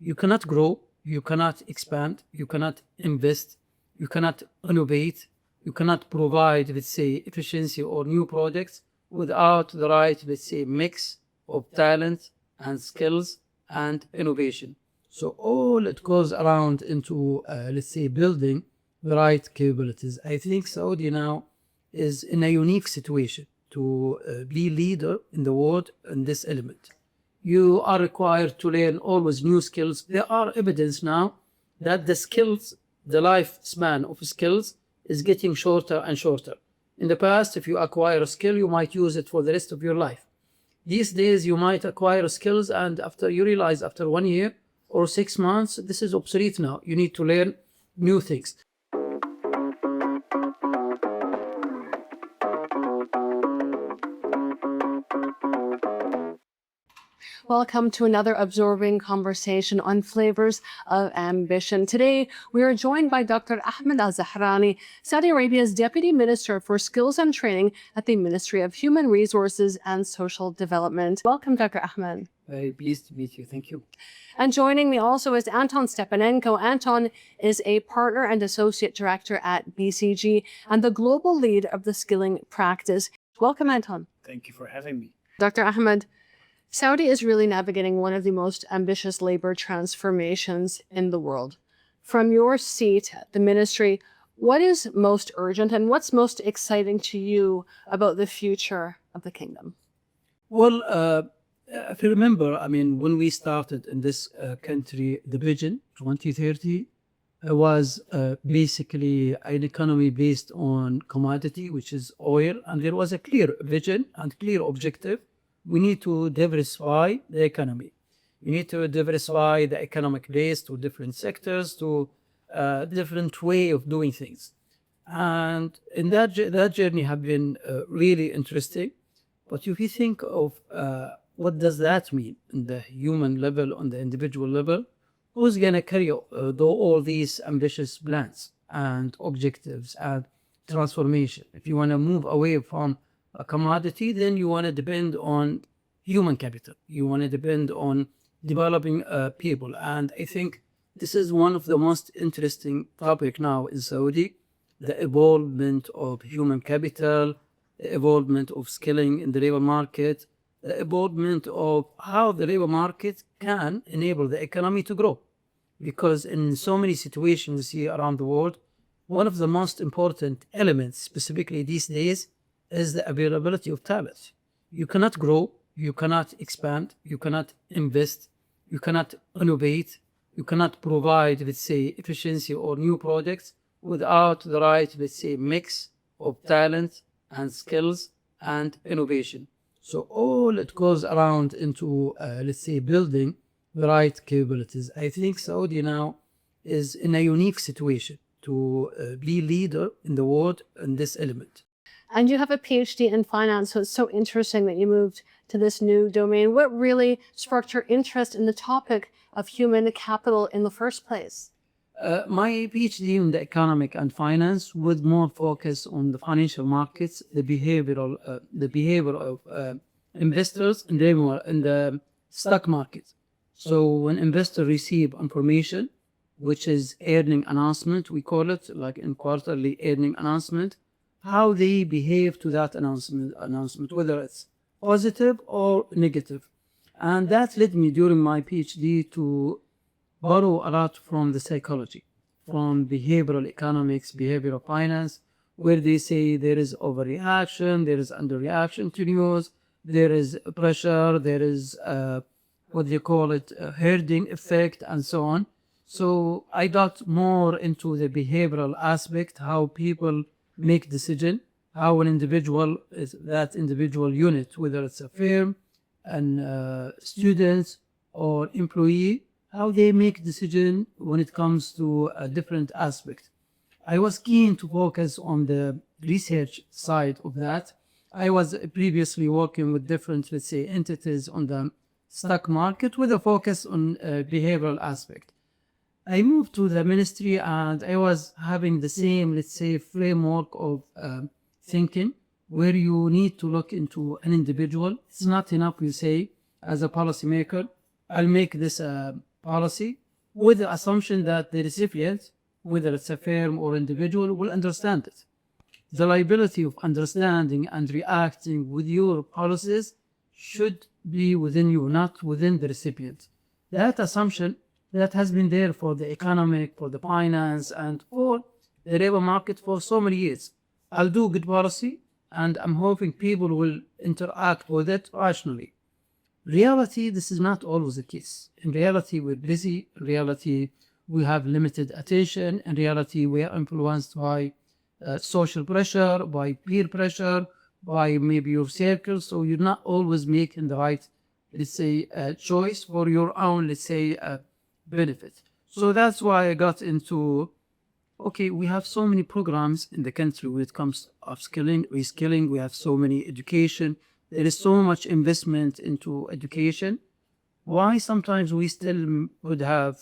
You cannot grow, you cannot expand, you cannot invest, you cannot innovate, you cannot provide, let's say, efficiency or new products without the right, let's say, mix of talent and skills and innovation. So all it goes around into, let's say, building the right capabilities. I think Saudi now is in a unique situation to be leader in the world in this element. You are required to learn always new skills. There are evidence now that the skills, the lifespan of skills is getting shorter and shorter. In the past, if you acquire a skill, you might use it for the rest of your life. These days, you might acquire skills and after you realize after 1 year or 6 months, this is obsolete now. You need to learn new things. Welcome to another absorbing conversation on flavors of ambition. Today, we are joined by Dr. Ahmed Alzahrani, Saudi Arabia's Deputy Minister for Skills and Training at the Ministry of Human Resources and Social Development. Welcome, Dr. Ahmed. Very pleased to meet you. Thank you. And joining me also is Anton Stepanenko. Anton is a partner and associate director at BCG and the global lead of the skilling practice. Welcome, Anton. Thank you for having me. Dr. Ahmed, Saudi is really navigating one of the most ambitious labor transformations in the world. From your seat at the ministry, what is most urgent and what's most exciting to you about the future of the kingdom? Well, if you remember, when we started in this country, the vision 2030 was basically an economy based on commodity, which is oil, and there was a clear vision and clear objective. We need to diversify the economy. We need to diversify the economic base to different sectors, to different way of doing things. And in that journey have been really interesting. But if you think of what does that mean on the human level, on the individual level, who's going to carry all these ambitious plans and objectives and transformation? If you want to move away from a commodity, then you want to depend on human capital. You want to depend on developing people. And I think this is one of the most interesting topic now in Saudi, the evolvement of human capital, the evolvement of skilling in the labor market, the evolvement of how the labor market can enable the economy to grow. Because in so many situations we see around the world, one of the most important elements, specifically these days, is the availability of talent. You cannot grow, you cannot expand, you cannot invest, you cannot innovate, you cannot provide, let's say, efficiency or new products without the right, let's say, mix of talent and skills and innovation. So all it goes around into, let's say, building the right capabilities. I think Saudi now is in a unique situation to be leader in the world in this element. And you have a PhD in finance, so it's so interesting that you moved to this new domain. What really sparked your interest in the topic of human capital in the first place? My PhD in the economic and finance with more focus on the financial markets, the behavior of investors in the stock market. So when investors receive information, which is earning announcement, we call it like in quarterly earning announcement, how they behave to that announcement, whether it's positive or negative. And that led me during my PhD to borrow a lot from the psychology, from behavioral economics, behavioral finance, where they say there is overreaction, there is underreaction to news, there is pressure, there is herding effect, and so on. So I got more into the behavioral aspect, how people make decision, how an individual is that individual unit, whether it's a firm and students or employee, how they make decision when it comes to a different aspect. I was keen to focus on the research side of that. I was previously working with different, let's say, entities on the stock market with a focus on behavioral aspect. I moved to the ministry and I was having the same, let's say, framework of thinking where you need to look into an individual. It's not enough you say, as a policymaker, I'll make this policy with the assumption that the recipient, whether it's a firm or individual, will understand it. The liability of understanding and reacting with your policies should be within you, not within the recipient. That assumption that has been there for the economic, for the finance, and for the labor market for so many years. I'll do good policy, and I'm hoping people will interact with it rationally. Reality, this is not always the case. In reality, we're busy. In reality, we have limited attention. In reality, we are influenced by social pressure, by peer pressure, by maybe your circle. So you're not always making the right, let's say, choice for your own, let's say, benefit. So that's why I got into, okay, we have so many programs in the country when it comes to upskilling, reskilling. We have so many education. There is so much investment into education. Why sometimes we still would have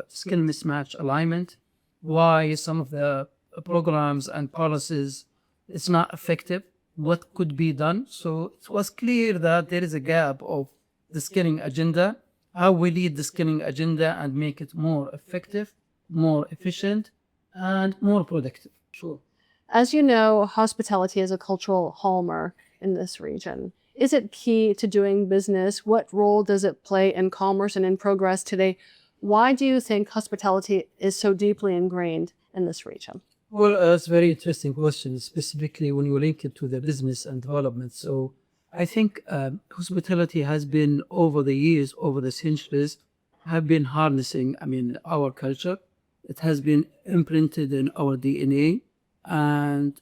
skill mismatch alignment? Why some of the programs and policies it's not effective? What could be done? So it was clear that there is a gap of the skilling agenda, how we lead the skilling agenda and make it more effective, more efficient, and more productive. Sure. As you know, hospitality is a cultural hallmark in this region. Is it key to doing business? What role does it play in commerce and in progress today? Why do you think hospitality is so deeply ingrained in this region? Well, it's a very interesting question, specifically when you link it to the business and development. So I think hospitality has been over the years, over the centuries, have been harnessing, our culture. It has been imprinted in our DNA. And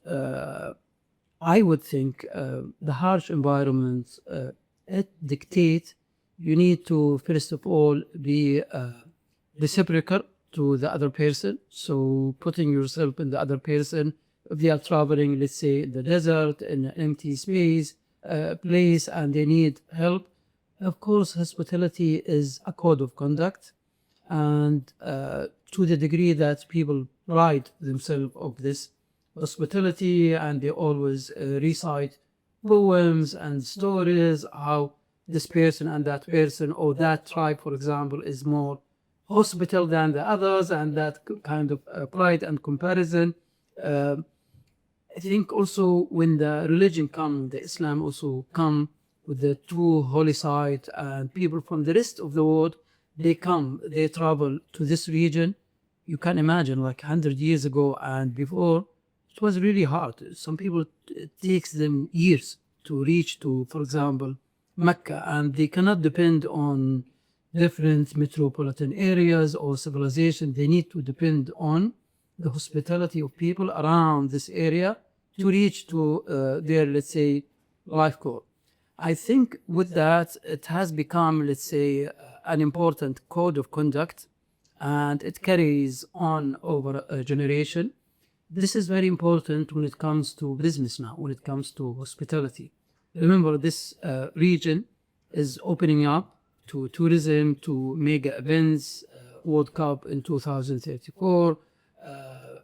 I would think the harsh environment, it dictates you need to, first of all, be reciprocal to the other person. So putting yourself in the other person, if they are traveling, let's say in the desert, in an empty space, place, and they need help, of course, hospitality is a code of conduct. And to the degree that people pride themselves of this hospitality, and they always recite poems and stories how this person and that person or that tribe, for example, is more hospital than the others, and that kind of pride and comparison. I think also when the religion come, the Islam also come with the true holy site, and people from the rest of the world, they come, they travel to this region. You can imagine like 100 years ago and before, it was really hard. Some people, it takes them years to reach to, for example, Mecca, and they cannot depend on different metropolitan areas or civilization. They need to depend on the hospitality of people around this area to reach to their, let's say, life goal. I think with that, it has become, let's say, an important code of conduct, and it carries on over a generation. This is very important when it comes to business now, when it comes to hospitality. Remember, this region is opening up to tourism, to mega events, World Cup in 2034,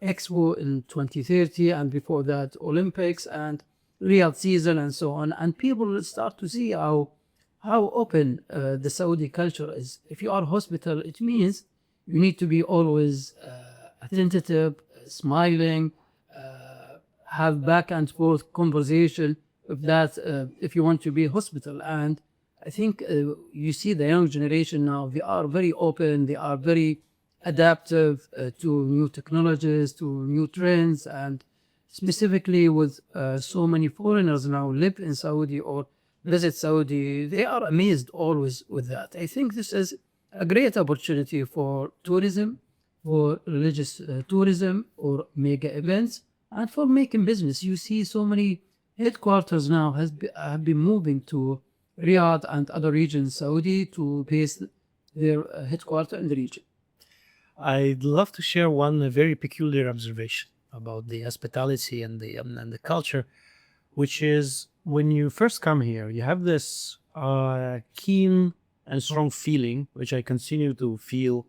Expo in 2030, and before that, Olympics and Riyadh season and so on. And people will start to see how open the Saudi culture is. If you are hospital, it means you need to be always attentive, smiling, have back and forth conversation of that if you want to be hospital. And I think you see the young generation now, they are very open, they are very adaptive to new technologies, to new trends, and specifically with so many foreigners now live in Saudi or visit Saudi, they are amazed always with that. I think this is a great opportunity for tourism, for religious tourism or mega events, and for making business. You see so many headquarters now have been moving to Riyadh and other regions, Saudi, to base their headquarters in the region. I'd love to share one very peculiar observation about the hospitality and the culture, which is when you first come here, you have this keen and strong feeling, which I continue to feel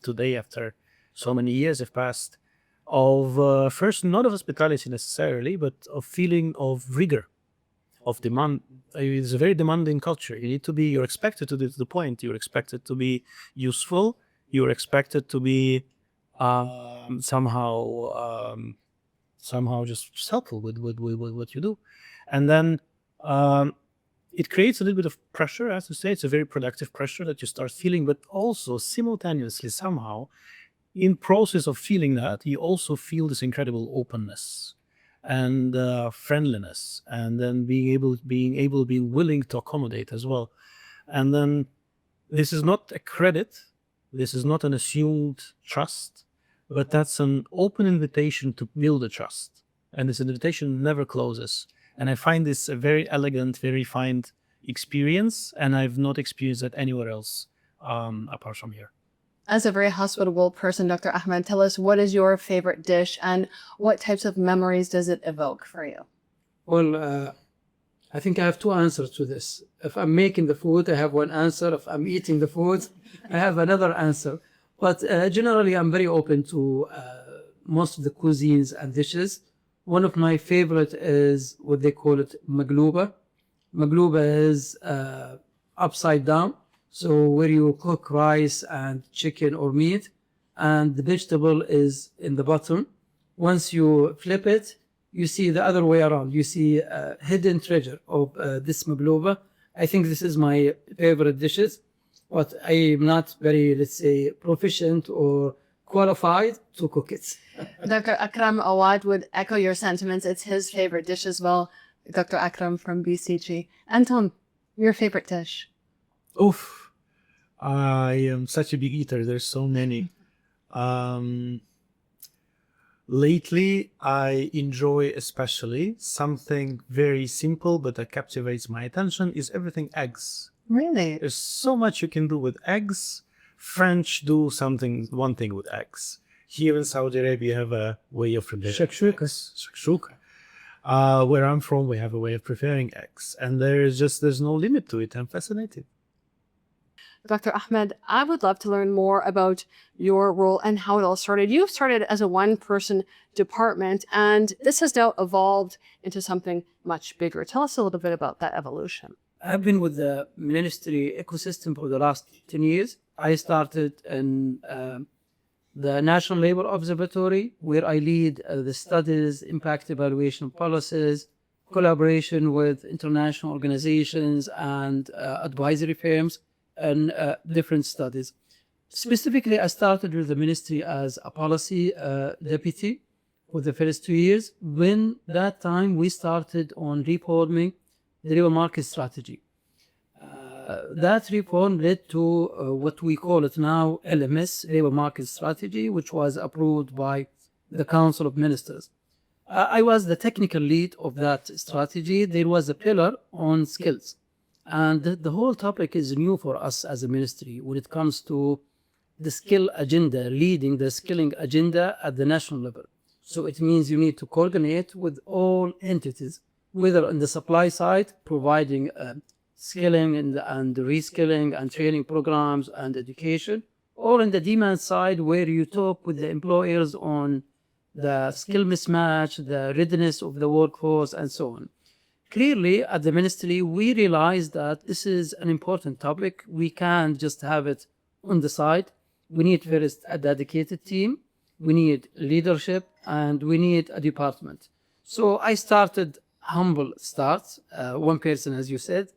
today after so many years have passed, of first, not of hospitality necessarily, but of feeling of rigor, of demand. It's a very demanding culture. You're expected to do to the point. You're expected to be useful. You're expected to be somehow just helpful with what you do. And then it creates a little bit of pressure, as to say. It's a very productive pressure that you start feeling, but also simultaneously somehow in process of feeling that, you also feel this incredible openness and friendliness, and then being willing to accommodate as well. And then this is not a credit, this is not an assumed trust, but that's an open invitation to build a trust. And this invitation never closes. And I find this a very elegant, very refined experience, and I've not experienced that anywhere else apart from here. As a very hospitable person, Dr. Ahmed, tell us, what is your favorite dish and what types of memories does it evoke for you? Well, I think I have two answers to this. If I'm making the food, I have one answer. If I'm eating the food, I have another answer. But generally, I'm very open to most of the cuisines and dishes. One of my favorite is what they call it magluba. Magluba is upside down. So where you cook rice and chicken or meat, and the vegetable is in the bottom. Once you flip it, you see the other way around. You see a hidden treasure of this magluba. I think this is my favorite dishes, but I am not very, let's say, proficient or qualified to cook it. Dr. Akram Awad would echo your sentiments. It's his favorite dish as well. Dr. Akram from BCG. Anton, your favorite dish? Oof. I am such a big eater. There's so many. Lately, I enjoy especially something very simple but that captivates my attention is everything eggs. Really? There's so much you can do with eggs. French do one thing with eggs. Here in Saudi Arabia, you have a way of preparing shakshuka. Where I'm from, we have a way of preparing eggs, and there's no limit to it. I'm fascinated. Dr. Ahmed, I would love to learn more about your role and how it all started. You started as a one-person department, and this has now evolved into something much bigger. Tell us a little bit about that evolution. I've been with the ministry ecosystem for the last 10 years. I started in the National Labor Observatory, where I lead the studies, impact evaluation policies, collaboration with international organizations and advisory firms, and different studies. Specifically, I started with the ministry as a policy deputy for the first 2 years. When that time we started on reforming the labor market strategy. That reform led to what we call it now LMS, labor market strategy, which was approved by the Council of Ministers. I was the technical lead of that strategy. There was a pillar on skills. And the whole topic is new for us as a ministry when it comes to the skill agenda, leading the skilling agenda at the national level. So it means you need to coordinate with all entities, whether on the supply side, providing skilling and reskilling and training programs and education, or in the demand side, where you talk with the employers on the skill mismatch, the readiness of the workforce, and so on. Clearly, at the ministry, we realized that this is an important topic. We can't just have it on the side. We need first a dedicated team, we need leadership, and we need a department. So I started humble starts, one person, as you said,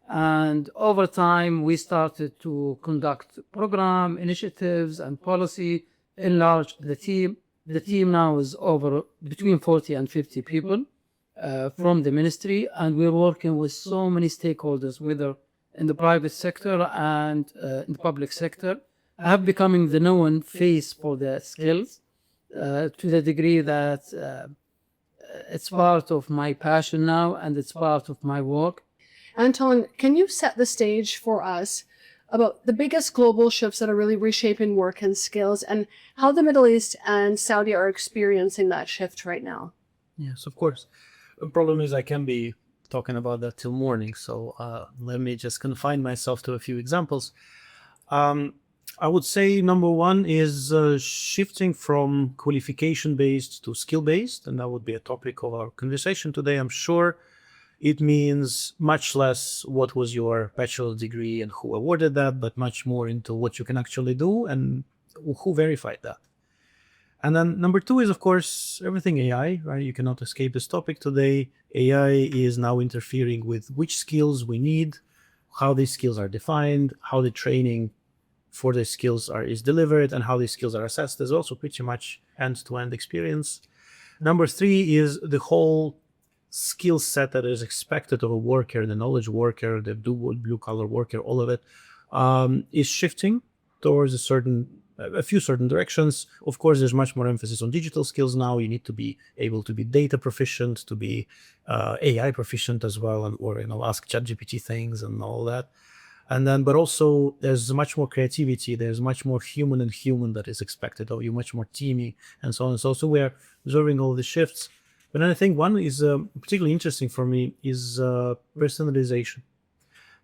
and over time we started to conduct program initiatives and policy, enlarge the team. The team now is over between 40 and 50 people. From the ministry, and we're working with so many stakeholders, whether in the private sector and in the public sector. I have becoming the known face for the skills to the degree that it's part of my passion now and it's part of my work. Anton, can you set the stage for us about the biggest global shifts that are really reshaping work and skills, and how the Middle East and Saudi are experiencing that shift right now? Yes, of course. The problem is I can be talking about that till morning, so let me just confine myself to a few examples. I would say number one is shifting from qualification-based to skill-based, and that would be a topic of our conversation today, I'm sure. It means much less what was your bachelor's degree and who awarded that, but much more into what you can actually do and who verified that. And then number two is, of course, everything AI, right? You cannot escape this topic today. AI is now interfering with which skills we need, how these skills are defined, how the training for these skills is delivered, and how these skills are assessed. There's also pretty much end-to-end experience. Number three is the whole skill set that is expected of a worker, the knowledge worker, the blue-collar worker, all of it is shifting towards a few certain directions. Of course, there's much more emphasis on digital skills now. You need to be able to be data proficient, to be AI proficient as well, or ask ChatGPT things and all that. And then, but also there's much more creativity. There's much more human that is expected of you, much more teaming, and so on and so. So we're observing all the shifts. But then I think one is particularly interesting for me is personalization.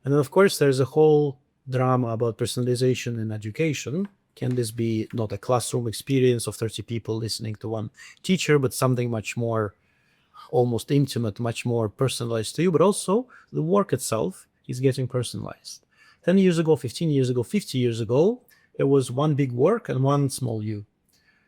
And then of course there's a whole drama about personalization in education. Can this be not a classroom experience of 30 people listening to one teacher, but something much more almost intimate, much more personalized to you, but also the work itself is getting personalized. 10 years ago, 15 years ago, 50 years ago, there was one big work and one small you.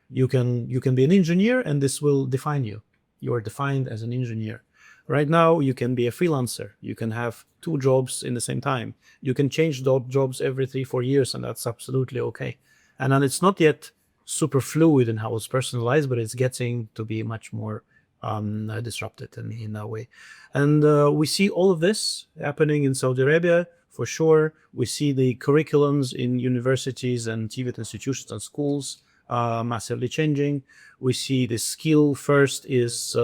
You can be an engineer and this will define you. You are defined as an engineer. Right now, you can be a freelancer. You can have 2 jobs in the same time. You can change jobs every 3-4 years, and that's absolutely okay. And then it's not yet super fluid in how it's personalized, but it's getting to be much more disrupted in that way. And we see all of this happening in Saudi Arabia, for sure. We see the curriculums in universities and TVET institutions and schools massively changing. We see the skill first is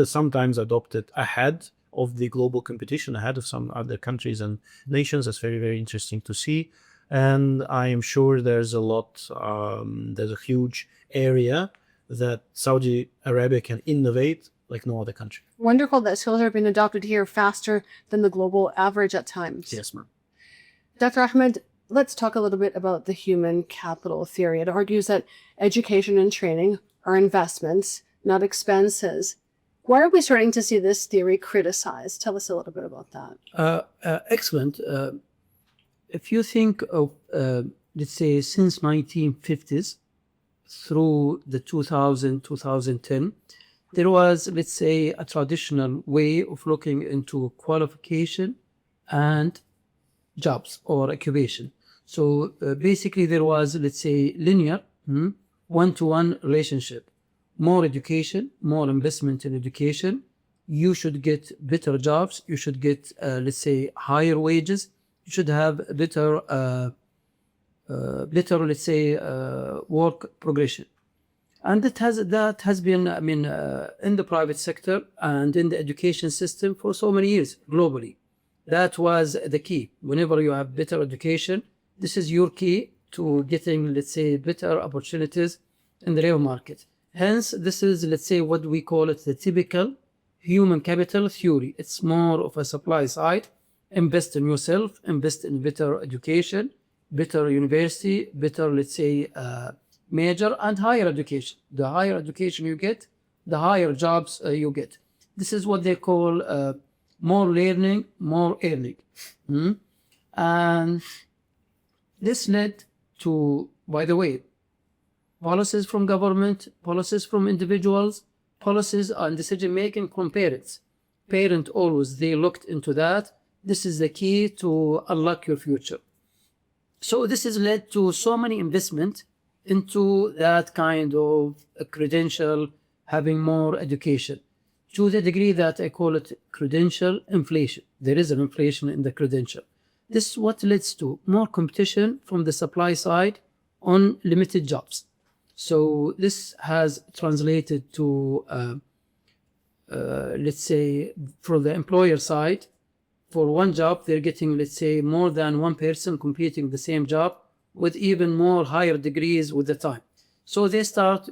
sometimes adopted ahead of the global competition, ahead of some other countries and nations. That's very, very interesting to see. And I am sure there's a huge area that Saudi Arabia can innovate like no other country. Wonderful that skills are being adopted here faster than the global average at times. Yes, ma'am. Dr. Ahmed, let's talk a little bit about the human capital theory. It argues that education and training are investments, not expenses. Why are we starting to see this theory criticized? Tell us a little bit about that. Excellent. If you think of, let's say, since 1950s through the 2010, there was, let's say, a traditional way of looking into qualification and jobs or occupation. So basically there was, let's say, linear one-to-one relationship. More education, more investment in education. You should get better jobs. You should get, let's say, higher wages. You should have better, let's say, work progression. And that has been, in the private sector and in the education system for so many years globally. That was the key. Whenever you have better education, this is your key to getting, let's say, better opportunities in the labor market. Hence, this is, let's say, what we call it the typical human capital theory. It's more of a supply side. Invest in yourself, invest in better education, better university, better, let's say, major and higher education. The higher education you get, the higher jobs you get. This is what they call more learning, more earning. And this led to, by the way, policies from government, policies from individuals, policies on decision-making from parents. Parent always, they looked into that. This is the key to unlock your future. So this has led to so many investment into that kind of a credential, having more education, to the degree that I call it credential inflation. There is an inflation in the credential. This is what leads to more competition from the supply side on limited jobs. So this has translated to, let's say, for the employer side, for one job, they're getting, let's say, more than one person competing the same job with even more higher degrees with the time. So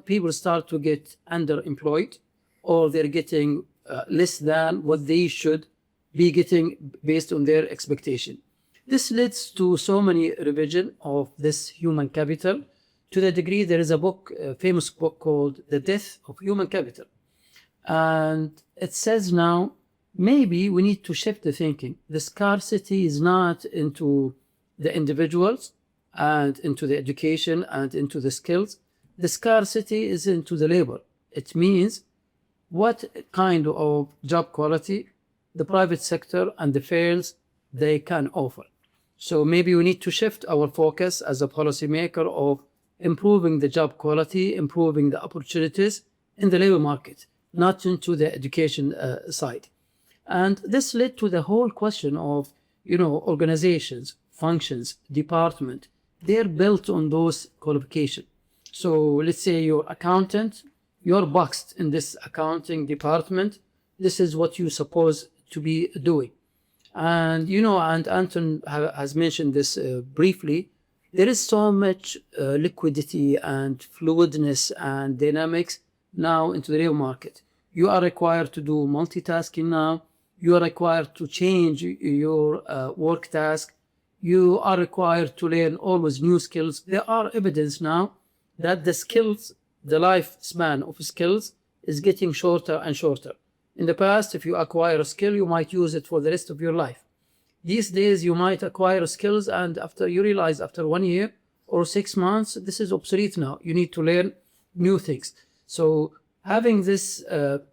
people start to get underemployed, or they're getting less than what they should be getting based on their expectation. This leads to so many revision of this human capital, to the degree there is a famous book called The Death of Human Capital. And it says now maybe we need to shift the thinking. The scarcity is not into the individuals and into the education and into the skills. The scarcity is into the labor. It means what kind of job quality the private sector and the firms they can offer. So maybe we need to shift our focus as a policymaker of improving the job quality, improving the opportunities in the labor market, not into the education side. And this led to the whole question of, organizations, functions, department, they're built on those qualifications. So let's say you're accountant, you're boxed in this accounting department. This is what you're supposed to be doing. And, and Anton has mentioned this briefly, there is so much liquidity and fluidness and dynamics now into the labor market. You are required to do multitasking now. You are required to change your work task. You are required to learn always new skills. There are evidence now that the lifespan of skills is getting shorter and shorter. In the past, if you acquire a skill, you might use it for the rest of your life. These days, you might acquire skills, and after you realize after 1 year or 6 months, this is obsolete now. You need to learn new things. So having this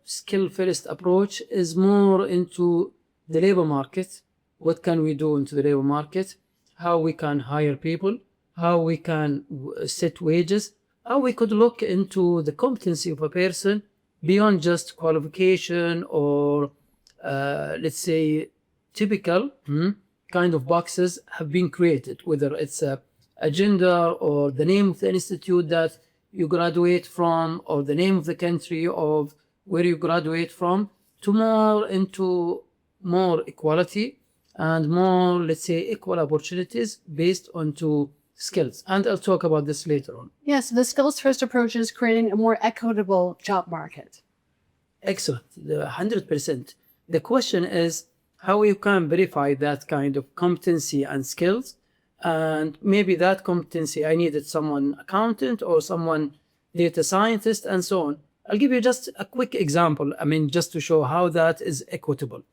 skill-first approach is more into the labor market. What can we do into the labor market? How we can hire people, how we can set wages, how we could look into the competency of a person beyond just qualification or, let's say, typical kind of boxes have been created, whether it's a gender or the name of the institute that you graduate from or the name of the country of where you graduate from, to more into more equality and more, let's say, equal opportunities based onto skills. And I'll talk about this later on. Yes, the skills first approach is creating a more equitable job market. Excellent, 100%. The question is how you can verify that kind of competency and skills. And maybe that competency, I needed someone accountant or someone data scientist and so on. I'll give you just a quick example, just to show how that is equitable.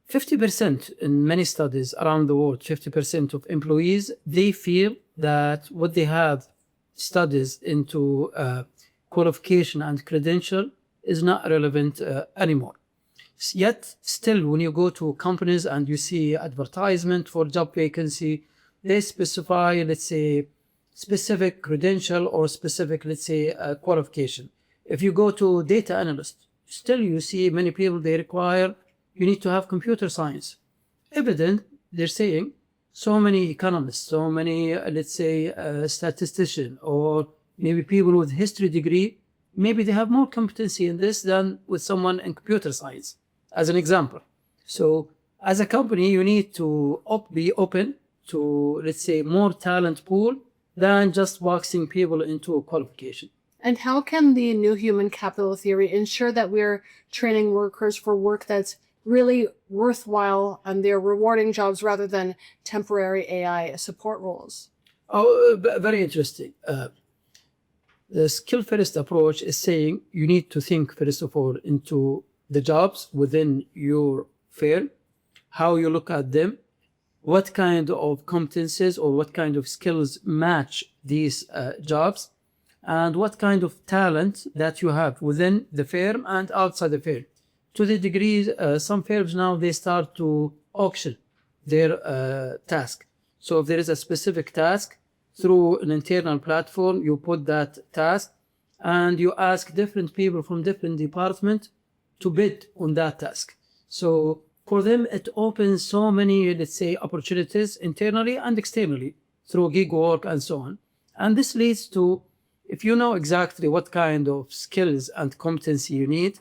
50% in many studies around the world, 50% of employees, they feel that what they have studies into qualification and credential is not relevant anymore. Yet still, when you go to companies and you see advertisement for job vacancy, they specify, let's say, specific credential or specific, let's say, qualification. If you go to data analyst, still you see many people, they require, you need to have computer science. Evident, they're saying, so many economists, so many, let's say, statistician, or maybe people with history degree, maybe they have more competency in this than with someone in computer science, as an example. So as a company, you need to be open to, let's say, more talent pool than just boxing people into a qualification. And how can the new human capital theory ensure that we're training workers for work that's really worthwhile and they're rewarding jobs rather than temporary AI support roles? Oh, very interesting. The skill-first approach is saying you need to think, first of all, into the jobs within your firm, how you look at them, what kind of competencies or what kind of skills match these jobs, and what kind of talent that you have within the firm and outside the firm. To the degree, some firms now, they start to auction their task. So if there is a specific task, through an internal platform, you put that task and you ask different people from different departments to bid on that task. So for them, it opens so many, let's say, opportunities internally and externally through gig work and so on. And this leads to, if you know exactly what kind of skills and competency you need,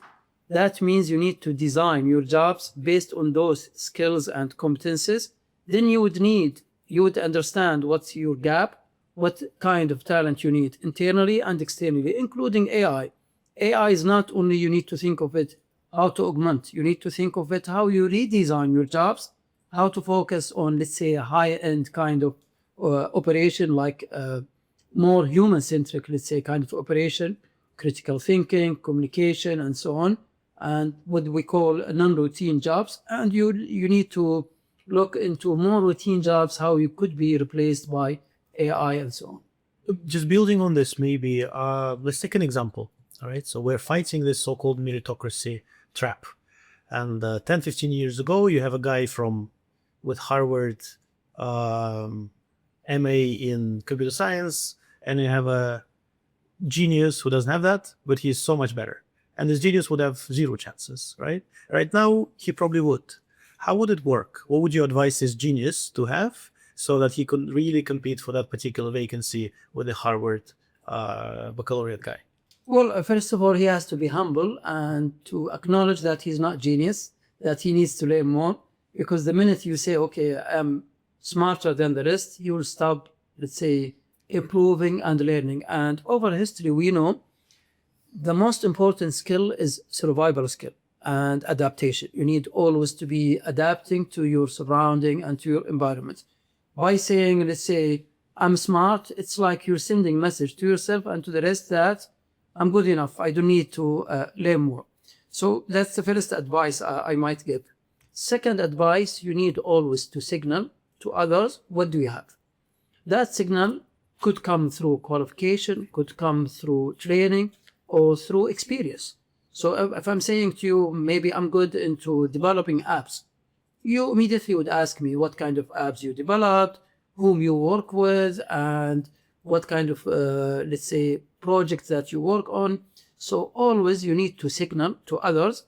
that means you need to design your jobs based on those skills and competencies. Then you would understand what's your gap, what kind of talent you need internally and externally, including AI. AI is not only you need to think of it how to augment, you need to think of it how you redesign your jobs, how to focus on, let's say, a high-end kind of operation, like more human-centric, let's say, kind of operation, critical thinking, communication, and so on. and what we call non-routine jobs. And you need to look into more routine jobs, how you could be replaced by AI and so on. Just building on this, maybe let's take an example. All right, so we're fighting this so-called meritocracy trap, and 10, 15 years ago, you have a guy with Harvard MA in computer science, and you have a genius who doesn't have that, but he's so much better. And this genius would have zero chances, right? Right now, he probably would. How would it work? What would you advise this genius to have so that he could really compete for that particular vacancy with the Harvard baccalaureate guy? Well, first of all, he has to be humble and to acknowledge that he's not genius, that he needs to learn more. Because the minute you say, okay, I'm smarter than the rest, he will stop, let's say, improving and learning. And over history, we know the most important skill is survival skill and adaptation. You need always to be adapting to your surrounding and to your environment. By saying, let's say, I'm smart, it's like you're sending a message to yourself and to the rest that I'm good enough. I don't need to learn more. So that's the first advice I might give. Second advice, you need always to signal to others, what do you have? That signal could come through qualification, could come through training, or through experience. So if I'm saying to you, maybe I'm good into developing apps, you immediately would ask me what kind of apps you developed, whom you work with, and what kind of, let's say, projects that you work on. So always you need to signal to others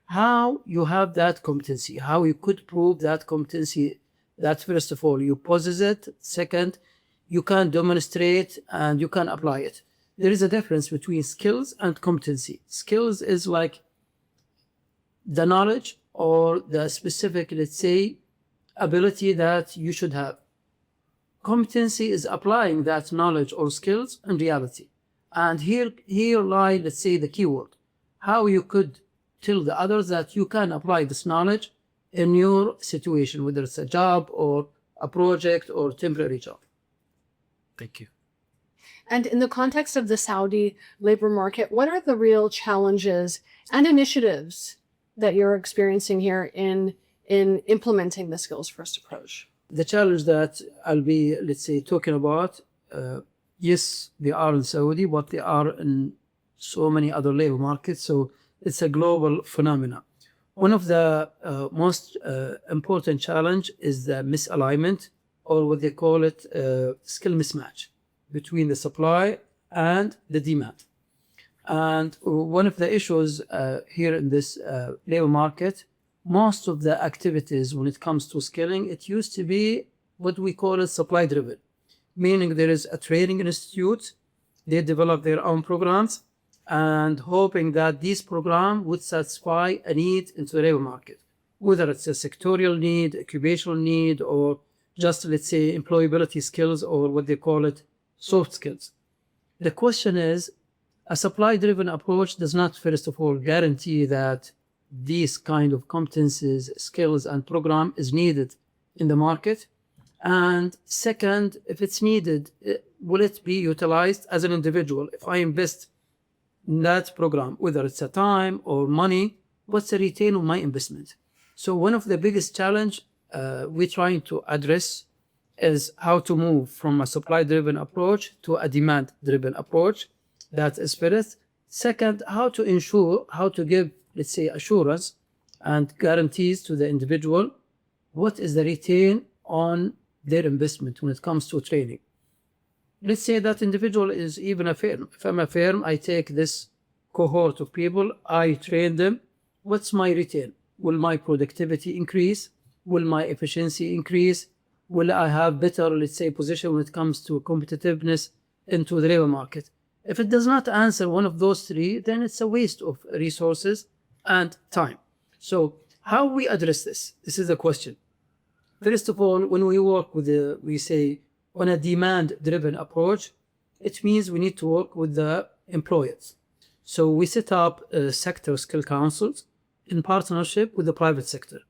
how you have that competency, how you could prove that competency, that first of all, you possess it. Second, you can demonstrate and you can apply it. There is a difference between skills and competency. Skills is like the knowledge or the specific, let's say, ability that you should have. Competency is applying that knowledge or skills in reality. And here lie, let's say, the keyword, how you could tell the others that you can apply this knowledge in your situation, whether it's a job or a project or temporary job. Thank you. And in the context of the Saudi labor market, what are the real challenges and initiatives that you're experiencing here in implementing the skills first approach? The challenge that I'll be, let's say, talking about, yes, they are in Saudi, but they are in so many other labor markets. So it's a global phenomenon. One of the most important challenge is the misalignment, or what they call it, skill mismatch between the supply and the demand. And one of the issues here in this labor market, most of the activities when it comes to skilling, it used to be what we call it supply driven, meaning there is a training institute, they develop their own programs and hoping that this program would satisfy a need into the labor market, whether it's a sectorial need, occupational need, or just, let's say, employability skills, or what they call it, soft skills. The question is, a supply-driven approach does not, first of all, guarantee that these kind of competencies, skills, and program is needed in the market. And second, if it's needed, will it be utilized as an individual? If I invest in that program, whether it's a time or money, what's the return on my investment? So one of the biggest challenge we're trying to address is how to move from a supply-driven approach to a demand-driven approach. That is first. Second, how to ensure, how to give, let's say, assurance and guarantees to the individual. What is the return on their investment when it comes to training? Let's say that individual is even a firm. If I'm a firm, I take this cohort of people, I train them. What's my return? Will my productivity increase? Will my efficiency increase? Will I have better, let's say, position when it comes to competitiveness into the labor market? If it does not answer one of those three, then it's a waste of resources and time. So how we address this? This is the question. First of all, when we work with we say on a demand-driven approach, it means we need to work with the employers. So we set up sector skill councils in partnership with the private sector.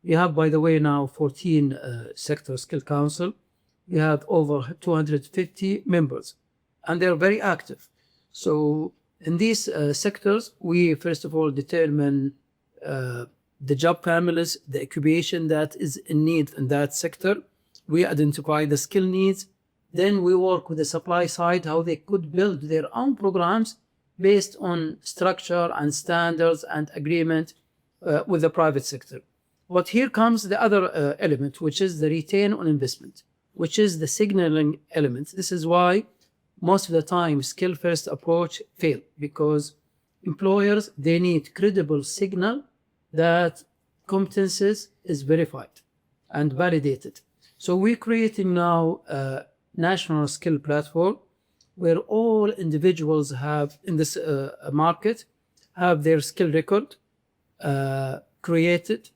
We have, by the way, now 14 sector skill council. We have over 250 members, and they're very active. So In these sectors, we first of all determine the job families, the occupation that is in need in that sector. We identify the skill needs. Then we work with the supply side, how they could build their own programs based on structure and standards and agreement with the private sector. But here comes the other element, which is the return on investment, which is the signaling element. This is why most of the time skill first approach fail, because employers, they need credible signal that competences is verified and validated. So we're creating now a national skill platform where all individuals have in this market have their skill record created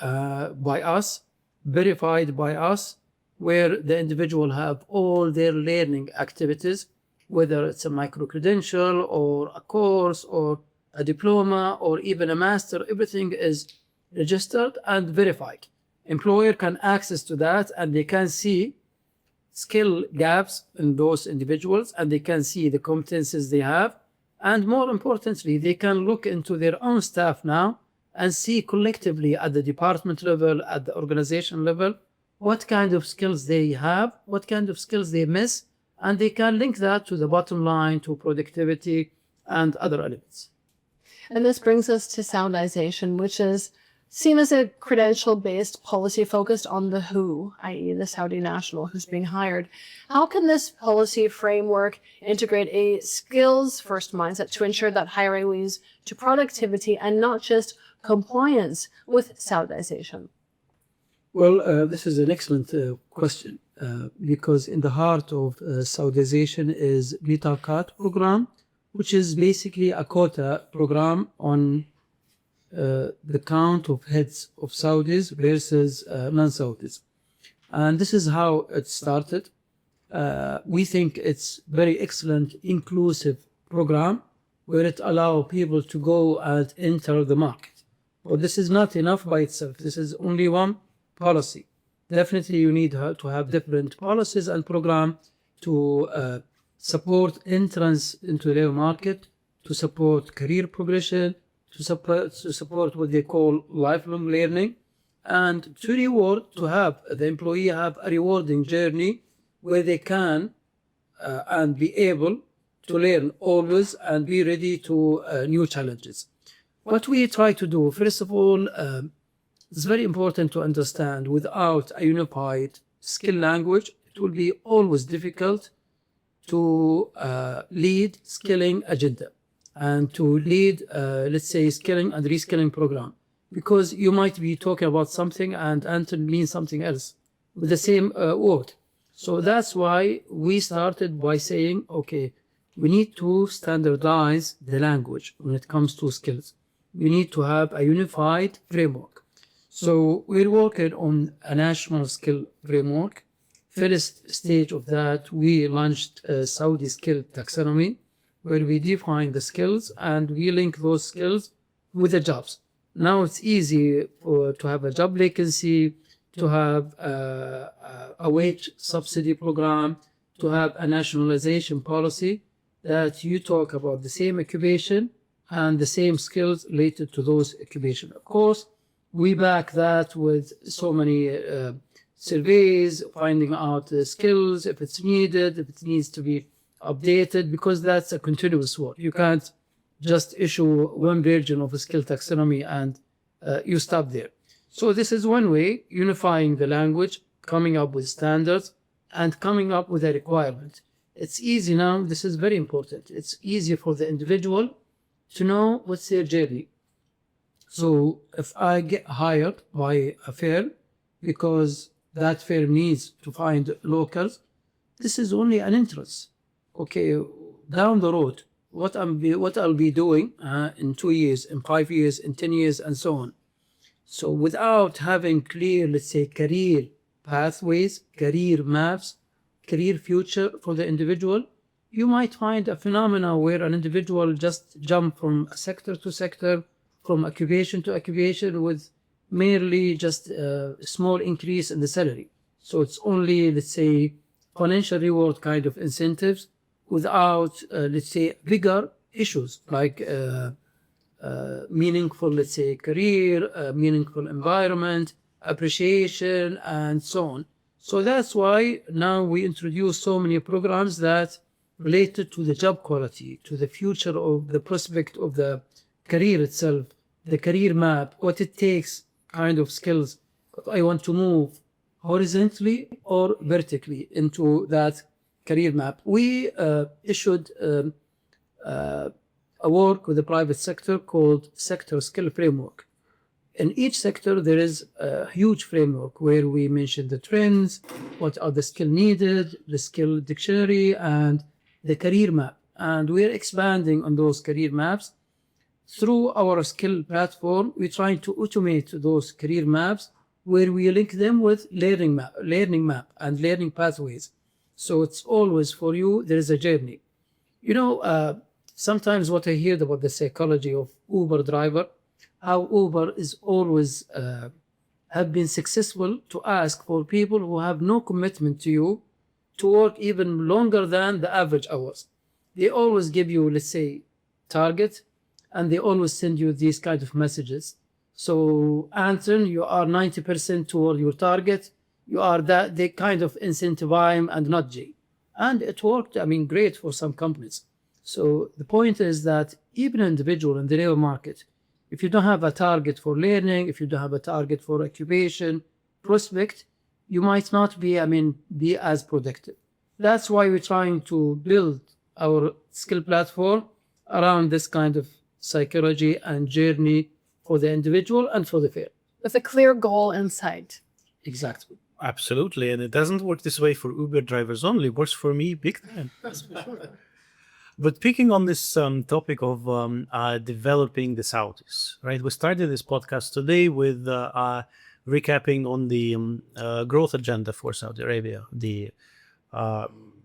by us, verified by us, where the individual have all their learning activities, whether it's a micro-credential or a course or a diploma or even a master, everything is registered and verified. Employer can access to that and they can see skill gaps in those individuals and they can see the competencies they have. And more importantly, they can look into their own staff now and see collectively at the department level, at the organization level, what kind of skills they have, what kind of skills they miss, and they can link that to the bottom line, to productivity and other elements. And this brings us to soundization, which is seen as a credential-based policy focused on the who, i.e. the Saudi national who's being hired. How can this policy framework integrate a skills-first mindset to ensure that hiring leads to productivity and not just compliance with Saudization? Well, this is an excellent question because in the heart of Saudization is Bitakat program, which is basically a quota program on the count of heads of Saudis versus non-Saudis. And this is how it started. We think it's very excellent, inclusive program where it allows people to go and enter the market. But this is not enough by itself. This is only one policy. Definitely you need to have different policies and program to support entrance into the market, to support career progression, to support what they call lifelong learning, and to reward, to have the employee have a rewarding journey where they can and be able to learn always and be ready to new challenges. What we try to do, first of all, it's very important to understand without a unified skill language, it will be always difficult to lead skilling agenda and to lead, let's say, skilling and reskilling program, because you might be talking about something and Anton means something else with the same word. So that's why we started by saying, okay, we need to standardize the language when it comes to skills. We need to have a unified framework. So we're working on a national skill framework. First stage of that, we launched a Saudi skill taxonomy, where we define the skills and we link those skills with the jobs. Now it's easy to have a job vacancy, to have a wage subsidy program, to have a nationalization policy that you talk about the same occupation and the same skills related to those occupation. Of course, we back that with so many surveys, finding out the skills, if it's needed, if it needs to be updated, because that's a continuous work. You can't just issue one version of a skill taxonomy and you stop there. So this is one way, unifying the language, coming up with standards, and coming up with a requirement. It's easy now, this is very important. It's easy for the individual to know what's their journey. So if I get hired by a firm because that firm needs to find locals, this is only an entrance. Okay, down the road, what I'll be doing in 2 years, in 5 years, in 10 years, and so on. So without having clear, let's say, career pathways, career maps, career future for the individual, you might find a phenomena where an individual just jump from sector to sector, from occupation to occupation with merely just a small increase in the salary. So it's only, let's say, financial reward kind of incentives without, let's say, bigger issues like meaningful, let's say, career, meaningful environment, appreciation, and so on. So that's why now we introduce so many programs that related to the job quality, to the future of the prospect of the career itself, the career map, what it takes, kind of skills. I want to move horizontally or vertically into that career map. We issued a work with the private sector called Sector Skill Framework. In each sector, there is a huge framework where we mention the trends, what are the skill needed, the skill dictionary, and the career map. And we're expanding on those career maps. Through our skill platform, we're trying to automate those career maps where we link them with learning map and learning pathways. So it's always for you, there is a journey. You know, sometimes what I hear about the psychology of Uber driver, how Uber is always have been successful to ask for people who have no commitment to you to work even longer than the average hours. They always give you, let's say, target, and they always send you these kind of messages. So, Anton, you are 90% toward your target. You are that, they kind of incentivize and not J. And it worked, I mean, great for some companies. So the point is that even an individual in the labor market, if you don't have a target for learning, if you don't have a target for occupation, prospect, you might not be, be as productive. That's why we're trying to build our skill platform around this kind of psychology and journey for the individual and for the firm. With a clear goal in sight. Exactly. Absolutely. And it doesn't work this way for Uber drivers only. It works for me big time. That's for sure. But picking on this topic of developing the Saudis, right? We started this podcast today with recapping on the growth agenda for Saudi Arabia.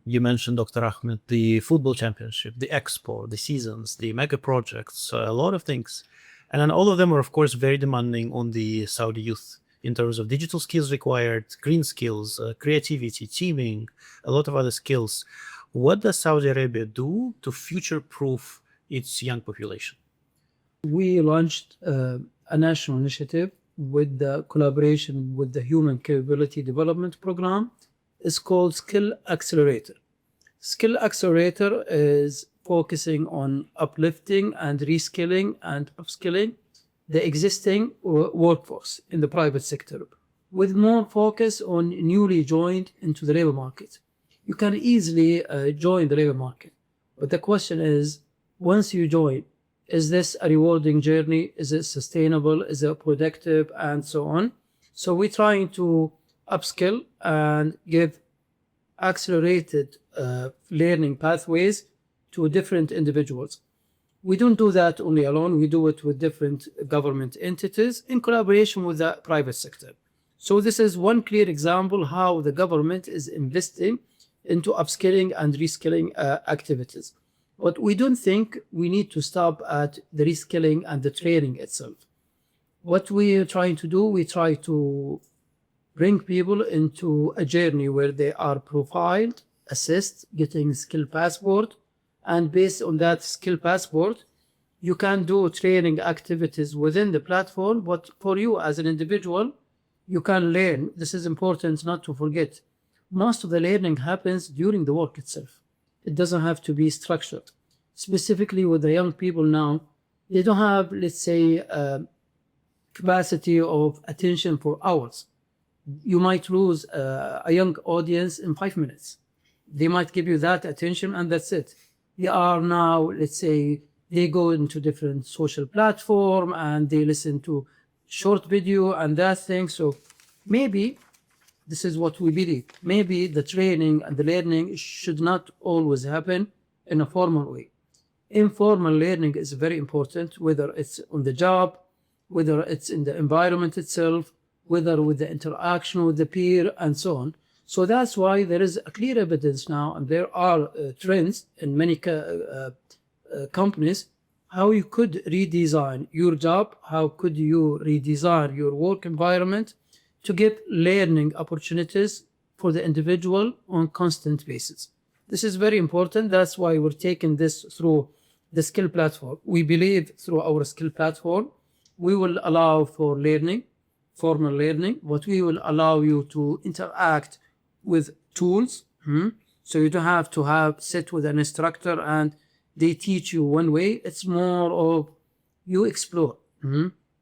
You mentioned, Dr. Ahmed, the football championship, the expo, the seasons, the mega projects, a lot of things. And then all of them are, of course, very demanding on the Saudi youth in terms of digital skills required, green skills, creativity, teaming, a lot of other skills. What does Saudi Arabia do to future-proof its young population? We launched a national initiative with the collaboration with the Human Capability Development Program. It's called Skill Accelerator. Skill Accelerator is focusing on uplifting and reskilling and upskilling the existing workforce in the private sector, with more focus on newly joined into the labor market. You can easily join the labor market, but the question is, once you join, is this a rewarding journey? Is it sustainable? Is it productive? And so on. So we're trying to upskill and give accelerated learning pathways to different individuals. We don't do that only alone. We do it with different government entities in collaboration with the private sector. So this is one clear example how the government is investing into upskilling and reskilling activities. But we don't think we need to stop at the reskilling and the training itself. What we are trying to do, we try to bring people into a journey where they are profiled, assessed, getting skill passport, and based on that skill passport, you can do training activities within the platform, but for you as an individual, you can learn. This is important not to forget. Most of the learning happens during the work itself. It doesn't have to be structured. Specifically with the young people now, they don't have, let's say, capacity of attention for hours. You might lose a young audience in 5 minutes. They might give you that attention and that's it. They are now, let's say, they go into different social platform and they listen to short video and that thing. So maybe this is what we believe. Maybe the training and the learning should not always happen in a formal way. Informal learning is very important, whether it's on the job, whether it's in the environment itself, whether with the interaction with the peer and so on. So that's why there is a clear evidence now, and there are trends in many companies, how you could redesign your job, how could you redesign your work environment to give learning opportunities for the individual on constant basis. This is very important. That's why we're taking this through the skill platform. We believe through our skill platform, we will allow for learning, formal learning, but we will allow you to interact with tools. So you don't have to sit with an instructor and they teach you one way. It's more of you explore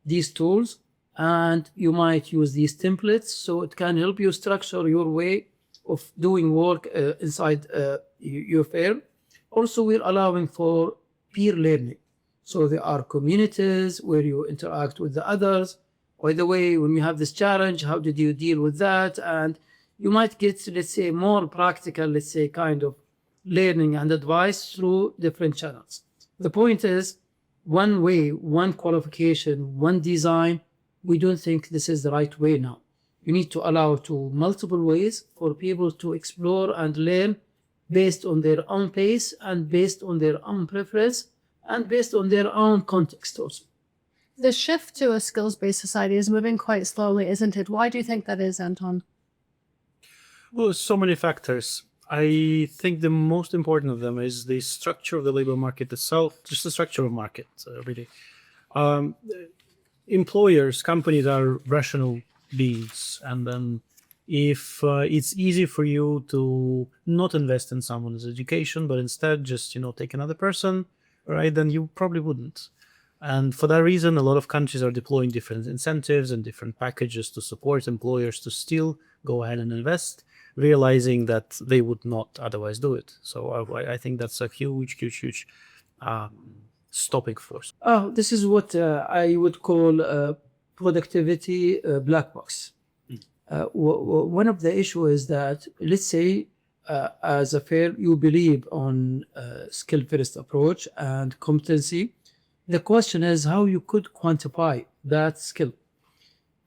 these tools, and you might use these templates so it can help you structure your way of doing work inside your firm. Also, we're allowing for peer learning. So there are communities where you interact with the others. By the way, when you have this challenge, how did you deal with that? And you might get, let's say, more practical, let's say, kind of learning and advice through different channels. The point is, one way, one qualification, one design, we don't think this is the right way now. You need to allow to multiple ways for people to explore and learn based on their own pace and based on their own preference and based on their own context also. The shift to a skills-based society is moving quite slowly, isn't it? Why do you think that is, Anton? Well, so many factors. I think the most important of them is the structure of the labor market itself, just the structure of market, really. Employers, companies are rational beings, and then if it's easy for you to not invest in someone's education, but instead just take another person, right, then you probably wouldn't. And for that reason, a lot of countries are deploying different incentives and different packages to support employers to still go ahead and invest, realizing that they would not otherwise do it. So I think that's a huge stopping force. This is what I would call productivity black box. One of the issue is that, let's say, as a firm, you believe on skill first approach and competency. The question is how you could quantify that skill.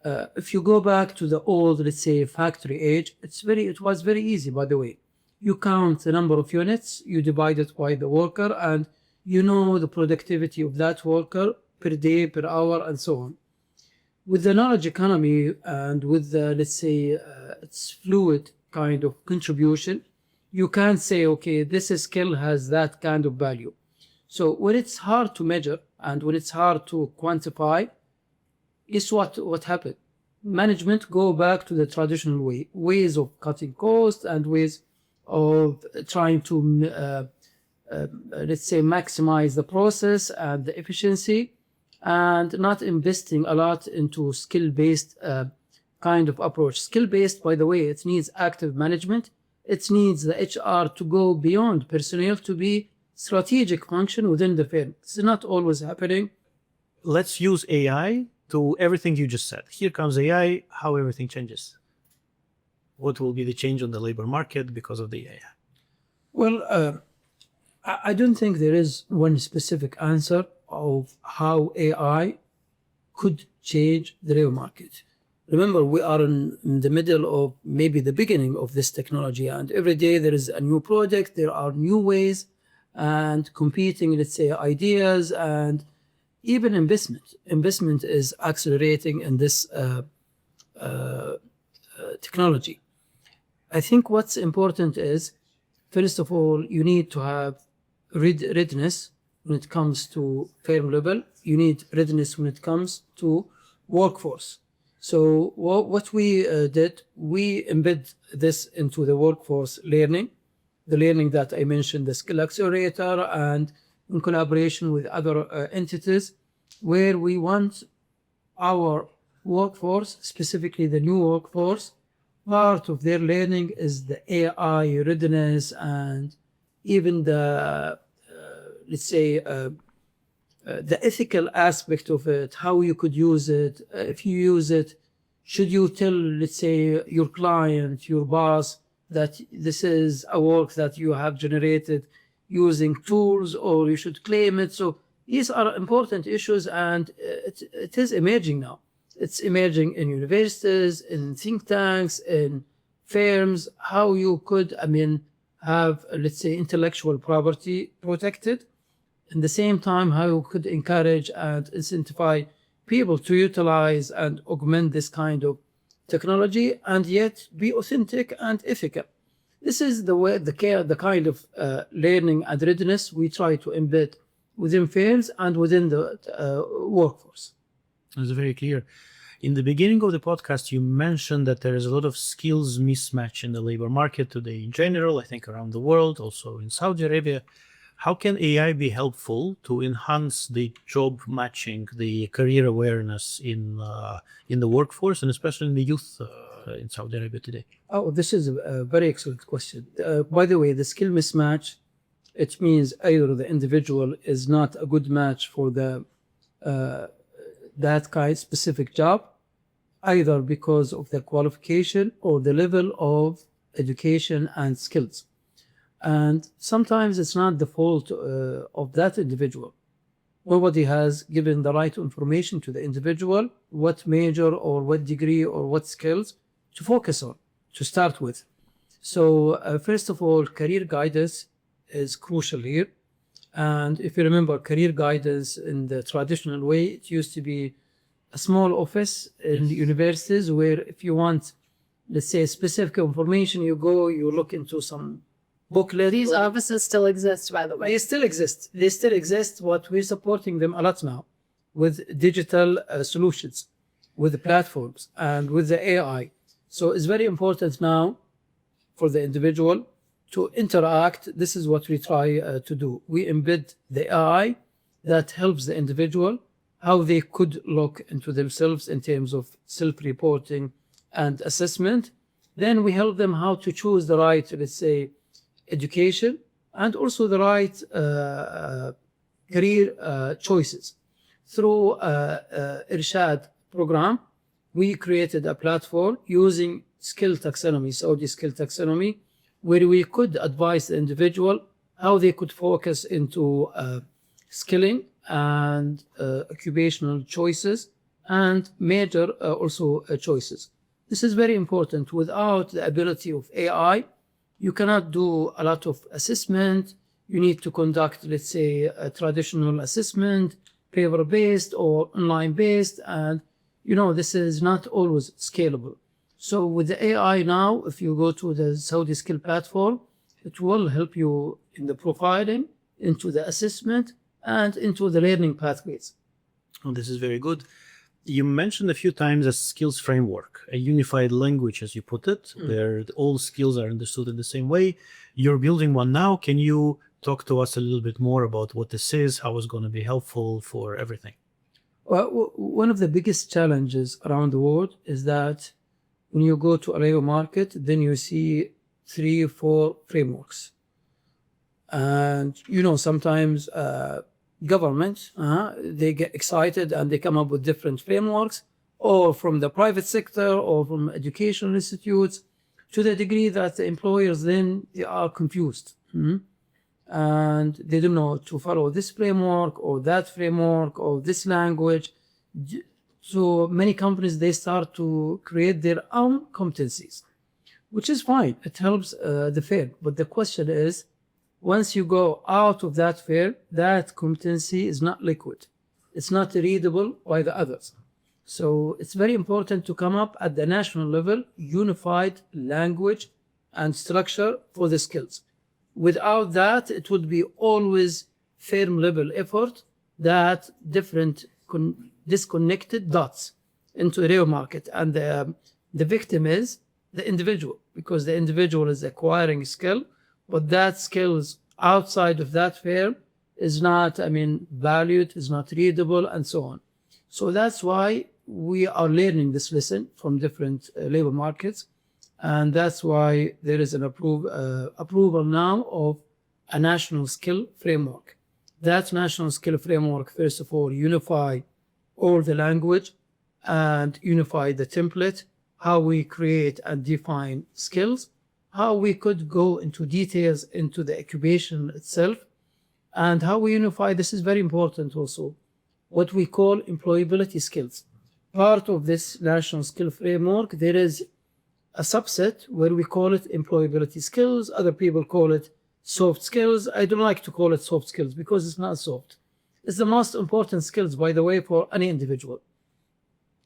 If you go back to the old, let's say, factory age, it was very easy, by the way. You count the number of units, you divide it by the worker, and you know the productivity of that worker per day, per hour, and so on. With the knowledge economy and with the, let's say, its fluid kind of contribution, you can say, okay, this skill has that kind of value. So when it's hard to measure and when it's hard to quantify, guess what happened? Management go back to the traditional ways of cutting costs and ways of trying to, let's say, maximize the process and the efficiency, and not investing a lot into skill-based kind of approach. Skill-based, by the way, it needs active management. It needs the HR to go beyond personnel to be strategic function within the firm. It's not always happening. Let's use AI to everything you just said. Here comes AI, how everything changes. What will be the change on the labor market because of the AI? Well, I don't think there is one specific answer of how AI could change the labor market. Remember, we are in the middle of maybe the beginning of this technology, and every day there is a new project, there are new ways and competing, let's say, ideas, and even investment. Investment is accelerating in this technology. I think what's important is, first of all, you need to have readiness when it comes to firm level. You need readiness when it comes to workforce. So what we did, we embed this into the workforce learning, the learning that I mentioned, the skill accelerator, and in collaboration with other entities, where we want our workforce, specifically the new workforce, part of their learning is the AI readiness and even the, let's say, the ethical aspect of it, how you could use it. If you use it, should you tell, let's say, your client, your boss, that this is a work that you have generated using tools, or you should claim it? So these are important issues, and it is emerging now. It's emerging in universities, in think tanks, in firms, how you could, have, let's say, intellectual property protected. At the same time, how you could encourage and incentivize people to utilize and augment this kind of technology and yet be authentic and ethical. This is the way, the kind of learning and readiness we try to embed within firms and within the workforce. It's very clear. In the beginning of the podcast, you mentioned that there is a lot of skills mismatch in the labor market today in general, I think around the world, also in Saudi Arabia. How can AI be helpful to enhance the job matching, the career awareness in the workforce, and especially in the youth in Saudi Arabia today? Oh, this is a very excellent question. By the way, the skill mismatch, it means either the individual is not a good match for the that kind specific job, either because of their qualification or the level of education and skills. And sometimes it's not the fault of that individual. Nobody has given the right information to the individual, what major or what degree or what skills to focus on, to start with. So first of all, career guidance is crucial here. And if you remember, career guidance in the traditional way, it used to be a small office in universities where if you want, let's say, specific information, you go, you look into some booklet. These offices still exist, by the way. They still exist. They still exist, but we're supporting them a lot now with digital solutions, with the platforms and with the AI. So it's very important now for the individual to interact. This is what we try to do. We embed the AI that helps the individual how they could look into themselves in terms of self-reporting and assessment. Then we help them how to choose the right, let's say, education and also the right career choices. Through Irshad program, we created a platform using skill taxonomy, Saudi skill taxonomy, where we could advise the individual how they could focus into skilling and occupational choices and major also choices. This is very important. Without the ability of AI, you cannot do a lot of assessment. You need to conduct, let's say, a traditional assessment, paper-based or online-based, and this is not always scalable. So with the AI now, if you go to the Saudi Skill platform, it will help you in the profiling, into the assessment, and into the learning pathways. Oh, this is very good. You mentioned a few times a skills framework, a unified language, as you put it, where all skills are understood in the same way. You're building one now. Can you talk to us a little bit more about what this is, how it's going to be helpful for everything? Well, one of the biggest challenges around the world is that when you go to a labor market, then you see 3 or 4 frameworks. And, sometimes governments, they get excited and they come up with different frameworks, or from the private sector or from educational institutes, to the degree that the employers then they are confused. And they don't know to follow this framework or that framework or this language. So many companies, they start to create their own competencies, which is fine. It helps the firm. But the question is, once you go out of that firm, that competency is not liquid. It's not readable by the others. So it's very important to come up at the national level, unified language and structure for the skills. Without that, it would be always firm level effort that different disconnected dots into the labor market. And the victim is the individual, because the individual is acquiring skill, but that skills outside of that firm is not, valued, is not readable, and so on. So that's why we are learning this lesson from different labor markets. And that's why there is an approval now of a national skill framework. That national skill framework, first of all, unify all the language and unify the template, how we create and define skills, how we could go into details into the occupation itself, and how we unify, this is very important also, what we call employability skills. Part of this national skill framework, there is a subset where we call it employability skills. Other people call it soft skills. I don't like to call it soft skills because it's not soft. It's the most important skills, by the way, for any individual.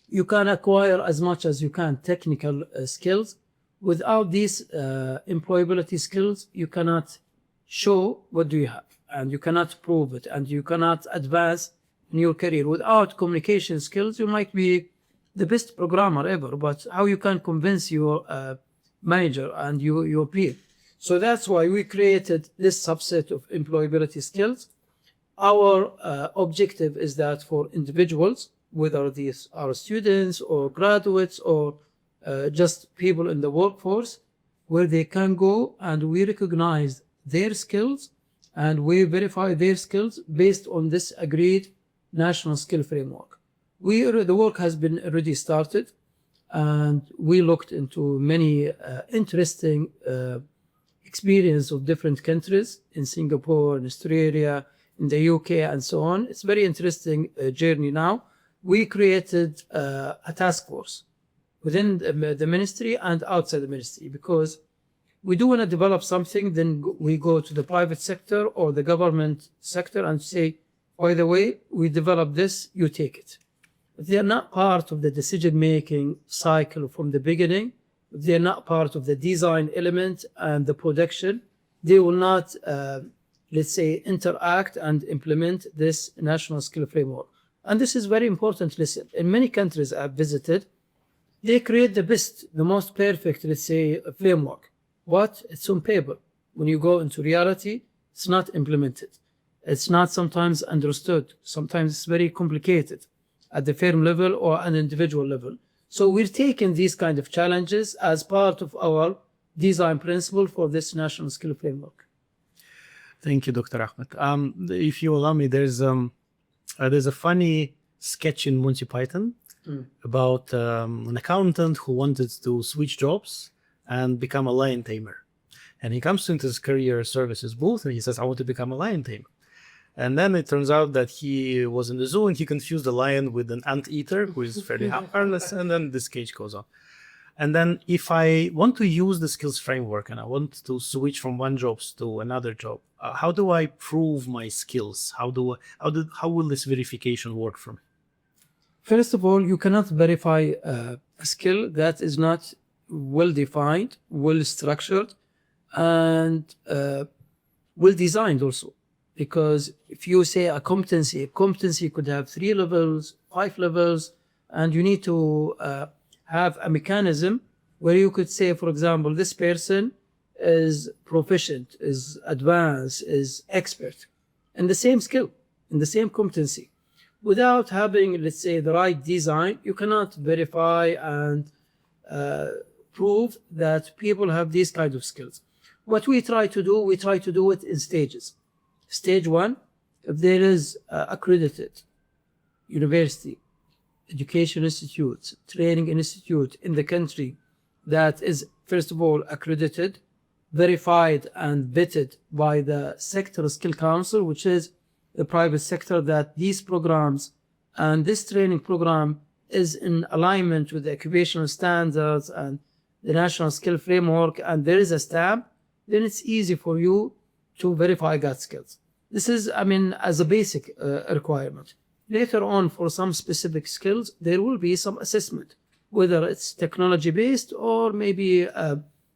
You can acquire as much as you can technical skills. Without these employability skills, you cannot show what do you have. and you cannot prove it, and you cannot advance in your career. Without communication skills, you might be the best programmer ever, but how you can convince your manager and your peer. So that's why we created this subset of employability skills. Our objective is that for individuals, whether these are students or graduates or just people in the workforce, where they can go and we recognize their skills and we verify their skills based on this agreed national skill framework. The work has been already started, and we looked into many interesting experience of different countries in Singapore, in Australia, in the UK, and so on. It's very interesting journey now. We created a task force within the ministry and outside the ministry, because we do want to develop something, then we go to the private sector or the government sector and say, by the way, we developed this, you take it. If they are not part of the decision-making cycle from the beginning, if they are not part of the design element and the production, they will not, let's say, interact and implement this national skill framework. And this is very important. Listen, in many countries I've visited, they create the best, the most perfect, let's say, framework. But it's on paper. When you go into reality, it's not implemented. It's not sometimes understood. Sometimes it's very complicated at the firm level or an individual level. So we're taking these kind of challenges as part of our design principle for this national skill framework. Thank you, Dr. Ahmed. If you allow me, there's a funny sketch in Monty Python about an accountant who wanted to switch jobs and become a lion tamer. And he comes into his career services booth and he says, I want to become a lion tamer. And then it turns out that he was in the zoo and he confused the lion with an anteater who is fairly harmless. And then this sketch goes on. And then if I want to use the skills framework and I want to switch from one job to another job, how do I prove my skills? How will this verification work for me? First of all, you cannot verify a skill that is not well defined, well structured, and well designed also. Because if you say a competency could have 3 levels, 5 levels, and you need to have a mechanism where you could say, for example, this person is proficient, is advanced, is expert in the same skill, in the same competency. Without having, let's say, the right design, you cannot verify and prove that people have these kinds of skills. What we try to do it in stages. Stage 1, if there is accredited university, education institute, training institute in the country that is, first of all, accredited, verified and vetted by the Sector Skill Council, which is the private sector, that these programs and this training program is in alignment with the occupational standards and the national skill framework, and there is a stamp, then it's easy for you to verify that skills. This is, as a basic requirement. Later on, for some specific skills, there will be some assessment, whether it's technology-based or maybe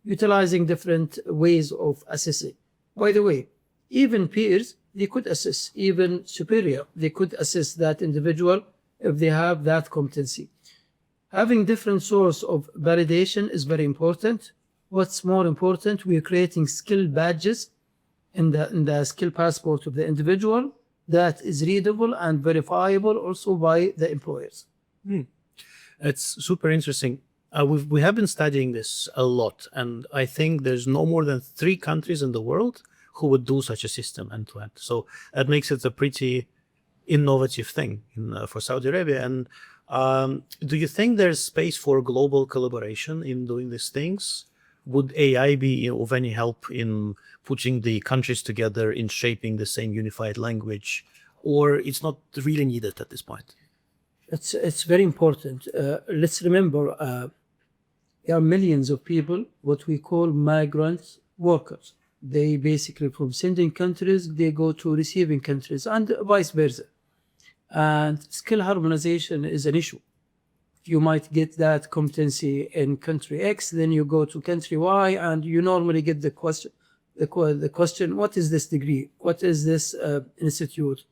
utilizing different ways of assessing. By the way, even peers, they could assess, even superior, they could assess that individual if they have that competency. Having different source of validation is very important. What's more important, we're creating skill badges in the skill passport of the individual that is readable and verifiable also by the employers. It's super interesting. We have been studying this a lot, and I think there's no more than 3 countries in the world who would do such a system end-to-end. So that makes it a pretty innovative thing for Saudi Arabia. And do you think there's space for global collaboration in doing these things? Would AI be of any help in putting the countries together, in shaping the same unified language, or it's not really needed at this point? It's very important. Let's remember, there are millions of people, what we call migrant workers. They basically, from sending countries, they go to receiving countries, and vice versa. And skill harmonization is an issue. You might get that competency in country X, then you go to country Y, and you normally get the question, the question, what is this degree? What is this institute?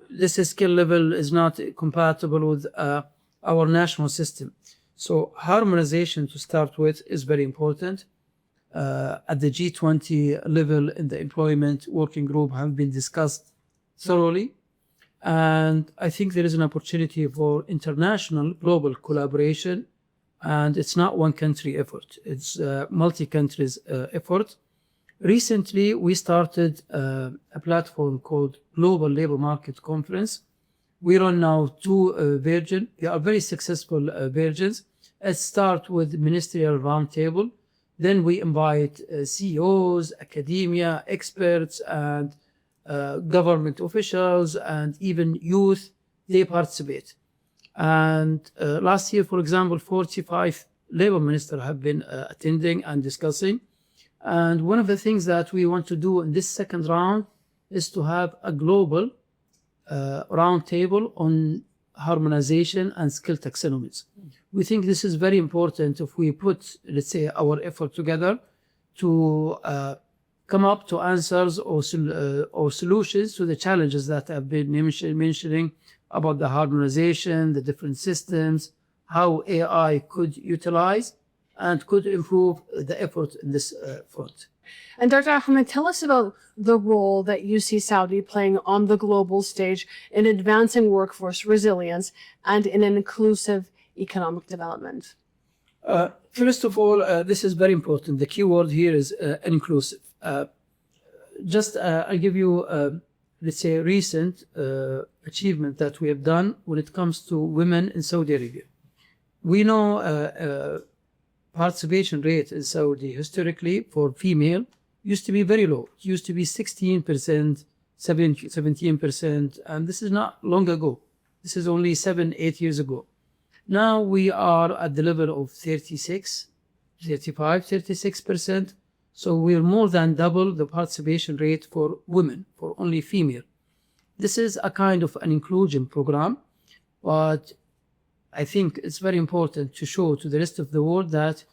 This skill level is not compatible with our national system. So harmonization to start with is very important. At the G20 level in the employment working group have been discussed thoroughly. And I think there is an opportunity for international global collaboration. And it's not one country effort, it's multi-countries effort. Recently, we started a platform called Global Labor Market Conference. We run now 2 versions. They are very successful versions. Let's start with Ministerial Roundtable. Then we invite CEOs, academia, experts, and government officials, and even youth. They participate. And last year, for example, 45 labor ministers have been attending and discussing. And one of the things that we want to do in this second round is to have a global roundtable on harmonization and skill taxonomies. We think this is very important if we put, let's say, our effort together to come up to answers or solutions to the challenges that I've been mentioning about the harmonization, the different systems, how AI could utilize and could improve the effort in this front. And Dr. Ahmed, tell us about the role that you see Saudi playing on the global stage in advancing workforce resilience and in an inclusive economic development. First of all, this is very important. The key word here is inclusive. I'll give you, let's say, a recent achievement that we have done when it comes to women in Saudi Arabia. We know participation rate in Saudi historically for female used to be very low. It used to be 16%, 17%, and this is not long ago. This is only 7-8 years ago. Now we are at the level of 36, 35, 36%. So we're more than double the participation rate for women, for only female. This is a kind of an inclusion program, but I think it's very important to show to the rest of the world that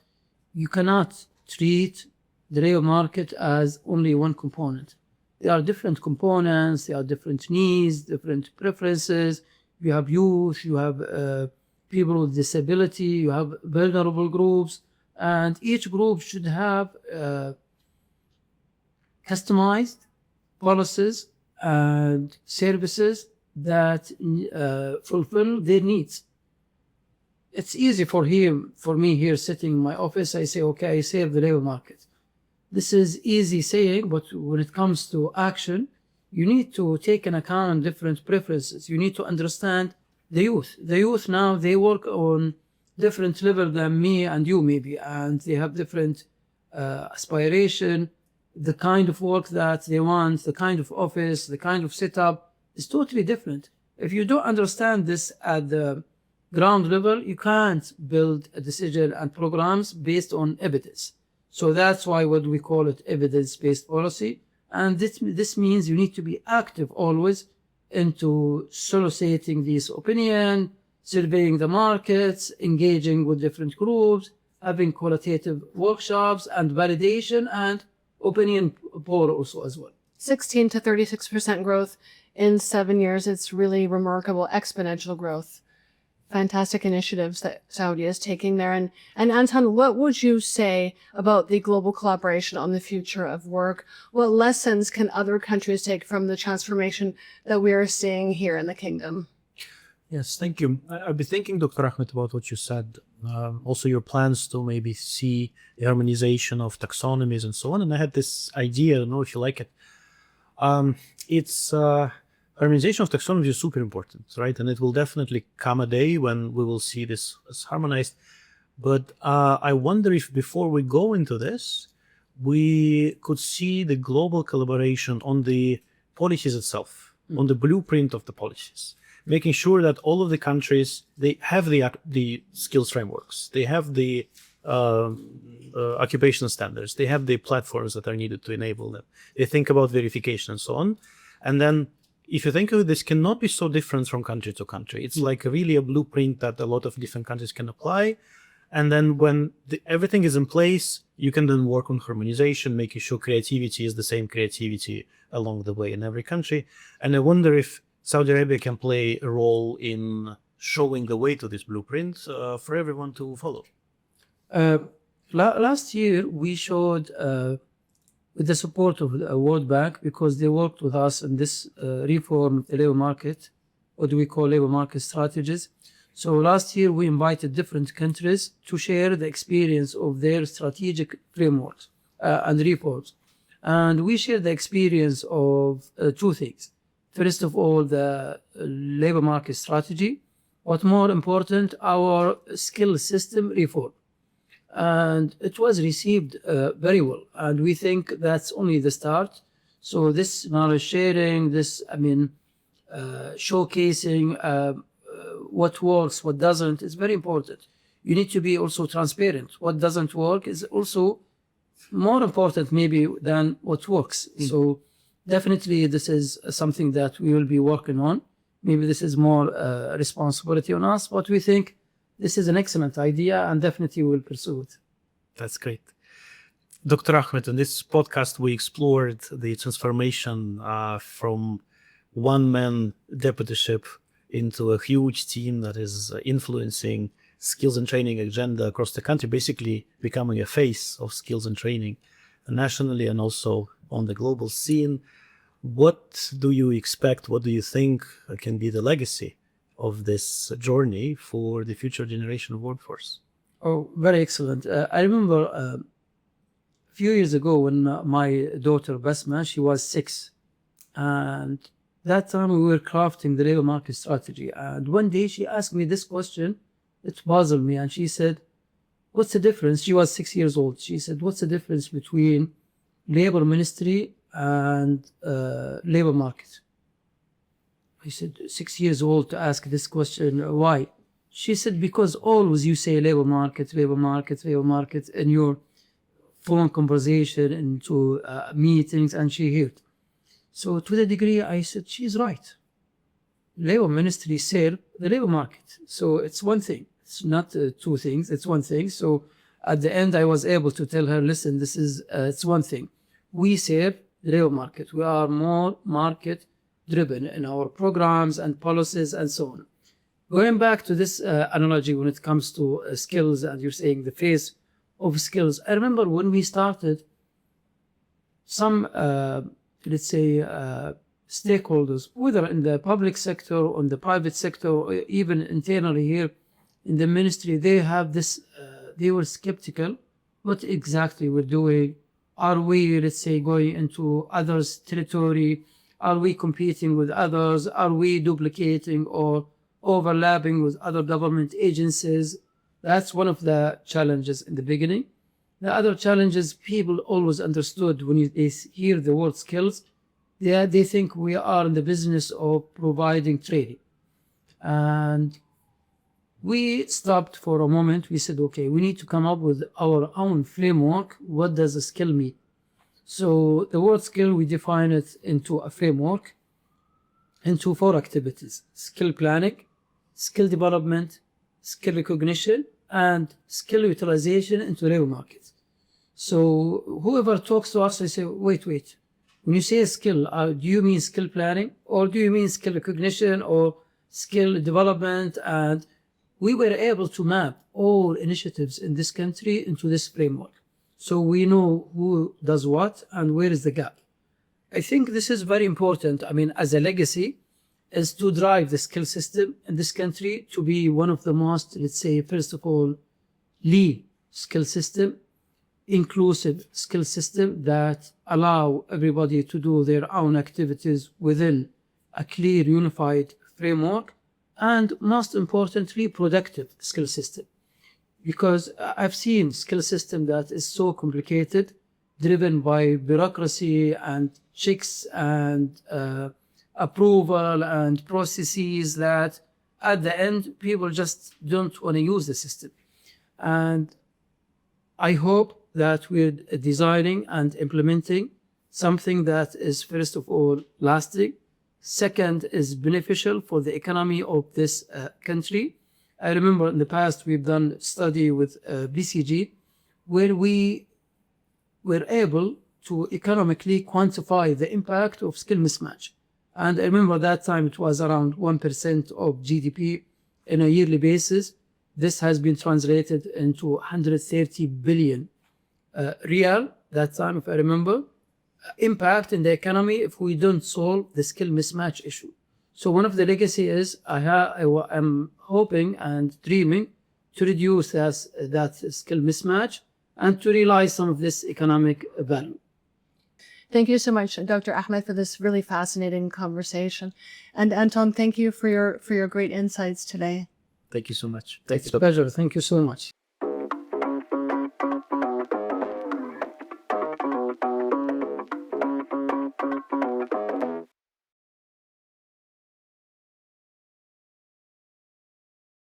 you cannot treat the labor market as only one component. There are different components, there are different needs, different preferences. You have youth, you have people with disability, you have vulnerable groups, and each group should have customized policies and services that fulfill their needs. It's easy for me here sitting in my office, I say, okay, I serve the labor market. This is easy saying, but when it comes to action, you need to take into account different preferences. You need to understand the youth. The youth now, they work on different level than me and you maybe, and they have different aspiration. The kind of work that they want, the kind of office, the kind of setup is totally different. If you don't understand this at the ground level, you can't build a decision and programs based on evidence. So that's why what we call it evidence-based policy. And this means you need to be active always into soliciting this opinion, surveying the markets, engaging with different groups, having qualitative workshops and validation and opinion poll also as well. 16 to 36% growth in 7 years. It's really remarkable, exponential growth. Fantastic initiatives that Saudi is taking there. And Anton, what would you say about the global collaboration on the future of work? What lessons can other countries take from the transformation that we are seeing here in the kingdom? Yes, thank you. I've been thinking, Dr. Ahmed, about what you said. Also your plans to maybe see the harmonization of taxonomies and so on. And I had this idea, I don't know if you like it. Harmonization of taxonomy is super important, right? And it will definitely come a day when we will see this as harmonized. But I wonder if before we go into this, we could see the global collaboration on the policies itself, on the blueprint of the policies, making sure that all of the countries, they have the skills frameworks, they have the occupational standards, they have the platforms that are needed to enable them. They think about verification and so on. And then if you think of it, this cannot be so different from country to country. It's like really a blueprint that a lot of different countries can apply. And then when everything is in place, you can then work on harmonization, making sure creativity is the same creativity along the way in every country. And I wonder if Saudi Arabia can play a role in showing the way to this blueprint for everyone to follow. Last year, we showed, with the support of the World Bank, because they worked with us in this reform of the labor market, what do we call labor market strategies. So last year, we invited different countries to share the experience of their strategic frameworks and reports. And we shared the experience of two things. First of all, the labor market strategy, but more important, our skill system reform. And it was received very well. And we think that's only the start. So this knowledge sharing, showcasing what works, what doesn't, is very important. You need to be also transparent. What doesn't work is also more important maybe than what works. So definitely this is something that we will be working on. Maybe this is more responsibility on us, but we think this is an excellent idea and definitely we'll pursue it. That's great. Dr. Ahmed, in this podcast, we explored the transformation from one-man deputyship into a huge team that is influencing skills and training agenda across the country, basically becoming a face of skills and training nationally and also on the global scene. What do you expect? What do you think can be the legacy of this journey for the future generation of workforce? Oh, very excellent. I remember a few years ago when my daughter Basma, she was 6, and that time we were crafting the labor market strategy. And one day she asked me this question. It puzzled me, and she said, "What's the difference?" She was 6 years old. She said, "What's the difference between labor ministry and labor market?" I said, 6 years old to ask this question, why? She said, because always you say labor market, labor market, labor market in your phone conversation, into meetings, and she heard. So to the degree, I said, she's right. Labor ministry serve the labor market. So it's one thing. It's not two things, it's one thing. So at the end, I was able to tell her, listen, this is, it's one thing. We serve the labor market. We are more market driven in our programs and policies and so on. Going back to this analogy when it comes to skills, and you're saying the face of skills, I remember when we started, some, let's say, stakeholders, whether in the public sector or in the private sector, or even internally here in the ministry, they have this, they were skeptical. What exactly we're doing? Are we, let's say, going into others' territory? Are we competing with others? Are we duplicating or overlapping with other government agencies? That's one of the challenges in the beginning. The other challenge is people always understood when they hear the word skills, they think we are in the business of providing training. And we stopped for a moment. We said, okay, we need to come up with our own framework. What does a skill mean? So the word skill, we define it into a framework, into 4 activities: skill planning, skill development, skill recognition, and skill utilization into labor market. So whoever talks to us, they say, wait, when you say a skill, do you mean skill planning, or do you mean skill recognition or skill development? And we were able to map all initiatives in this country into this framework. So we know who does what and where is the gap. I think this is very important. I mean, as a legacy, is to drive the skill system in this country to be one of the most, let's say, first of all, lean skill system, inclusive skill system that allow everybody to do their own activities within a clear, unified framework, and most importantly, productive skill system. Because I've seen skill system that is so complicated, driven by bureaucracy and checks and approval and processes that at the end, people just don't want to use the system. And I hope that we're designing and implementing something that is, first of all, lasting. Second, is beneficial for the economy of this country. I remember in the past we've done study with BCG where we were able to economically quantify the impact of skill mismatch. And I remember that time it was around 1% of GDP on a yearly basis. This has been translated into 130 billion real, that time, if I remember, impact in the economy if we don't solve the skill mismatch issue. So one of the legacy is I am hoping and dreaming to reduce that skill mismatch and to realize some of this economic value. Thank you so much, Dr. Ahmed, for this really fascinating conversation. And Anton, thank you for your great insights today. Thank you so much. It's a pleasure. Thank you so much.